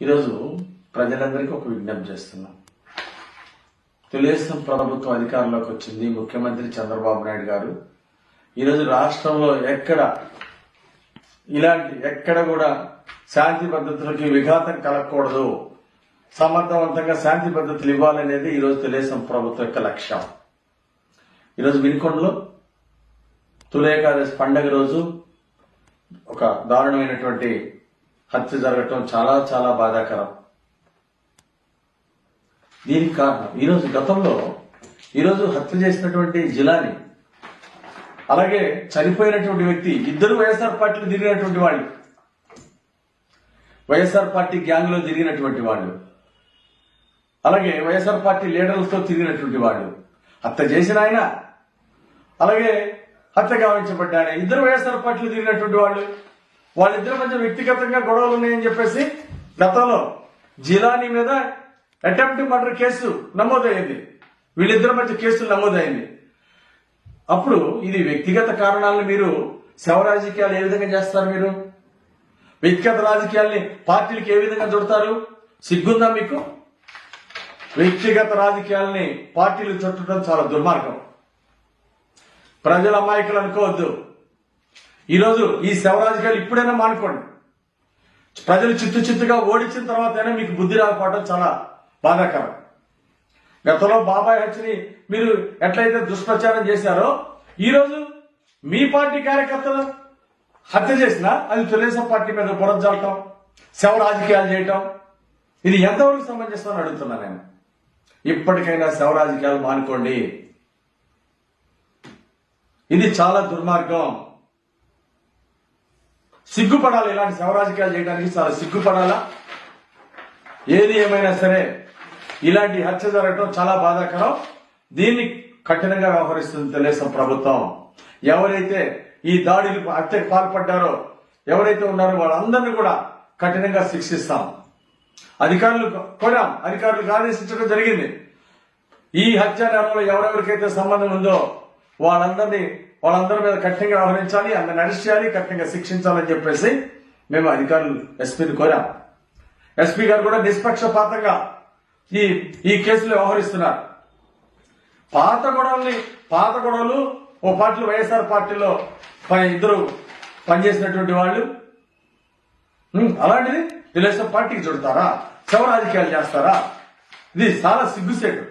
ఈరోజు ప్రజలందరికీ ఒక విజ్ఞప్తి చేస్తున్నాం. తెలుగుదేశం ప్రభుత్వం అధికారంలోకి వచ్చింది. ముఖ్యమంత్రి చంద్రబాబు నాయుడు గారు ఈరోజు రాష్ట్రంలో ఎక్కడ కూడా శాంతి భద్రతలకి విఘాతం కలగకూడదు, సమర్థవంతంగా శాంతి భద్రతలు ఇవ్వాలనేది ఈరోజు తెలుగుదేశం ప్రభుత్వం యొక్క లక్ష్యం. ఈరోజు వినుకొండలో తొలి ఏకాదశి పండగ రోజు ఒక దారుణమైనటువంటి హత్య జరగటం చాలా చాలా బాధాకరం. దీనికి కారణం ఈరోజు హత్య చేసినటువంటి జిలాని, అలాగే చనిపోయినటువంటి వ్యక్తి ఇద్దరు వైఎస్ఆర్ పార్టీలో తిరిగినటువంటి వాళ్ళు, వైఎస్ఆర్ పార్టీ గ్యాంగ్ లో తిరిగినటువంటి వాళ్ళు, అలాగే వైఎస్ఆర్ పార్టీ లీడర్లతో తిరిగినటువంటి వాళ్ళు. హత్య చేసిన ఆయన, అలాగే హత్య గావించబడ్డ ఆయన ఇద్దరు వైఎస్ఆర్ పార్టీలో తిరిగినటువంటి వాళ్ళు. వాళ్ళిద్దరి మధ్య వ్యక్తిగతంగా గొడవలు ఉన్నాయని చెప్పేసి గతంలో జిలానీ మీద అటెంప్ట్ మర్డర్ కేసు నమోదైంది. వీళ్ళిద్దరి మధ్య కేసులు నమోదైంది. అప్పుడు ఇది వ్యక్తిగత కారణాలను మీరు శవ రాజకీయాలు ఏ విధంగా చేస్తారు? మీరు వ్యక్తిగత రాజకీయాల్ని పార్టీలకు ఏ విధంగా చుడతారు? సిగ్గుందా మీకు? వ్యక్తిగత రాజకీయాల్ని పార్టీలు చుట్టడం చాలా దుర్మార్గం. ప్రజల అమాయకులు అనుకోవద్దు. ఈరోజు ఈ శవ రాజకీయాలు ఇప్పుడైనా మానుకోండి. ప్రజలు చిత్తుగా ఓడించిన తర్వాత అయినా మీకు బుద్ధి రాకపోవడం చాలా బాధాకరం. గతంలో బాబాయ్ హత్యని మీరు ఎట్లయితే దుష్ప్రచారం చేశారో, ఈరోజు మీ పార్టీ కార్యకర్తలు హత్య చేసినా అది తెలుగుదేశం పార్టీ మీద బురద జల్లటం, శవ రాజకీయాలు చేయటం, ఇది ఎంతవరకు సమంజసం అని అడుగుతున్నా నేను. ఇప్పటికైనా శవ రాజకీయాలు మానుకోండి. ఇది చాలా దుర్మార్గం. సిగ్గుపడాలి. ఇలాంటి శవ రాజకీయాలు చేయడానికి చాలా సిగ్గుపడాలా? ఏది ఏమైనా సరే ఇలాంటి హత్య జరగడం చాలా బాధాకరం. దీన్ని కఠినంగా వ్యవహరిస్తుంది తెలుగుదేశం ప్రభుత్వం. ఎవరైతే ఈ దాడులకు హత్యకు పాల్పడ్డారో, ఎవరైతే ఉన్నారో వాళ్ళందరినీ కూడా కఠినంగా శిక్షిస్తాం. అధికారులకు ఆదేశించడం జరిగింది. ఈ హత్య నేరంలో ఎవరెవరికైతే సంబంధం ఉందో వాళ్ళందరి మీద కఠినంగా వ్యవహరించాలి, అందరిని అరెస్ట్ చేయాలి, కఠినంగా శిక్షించాలని చెప్పేసి మేము అధికారులు ఎస్పీని కోరాం. ఎస్పీ గారు కూడా నిష్పక్షపాతంగా ఈ కేసులో వ్యవహరిస్తున్నారు. పాత గొడవలు ఓ పార్టీలో వైఎస్ఆర్ పార్టీలో ఇద్దరు పనిచేసినటువంటి వాళ్ళు, అలాంటిది తెలుగుదేశం పార్టీకి చుడతారా? శవ రాజకీయాలు చేస్తారా? ఇది చాలా సిగ్గుసేటు.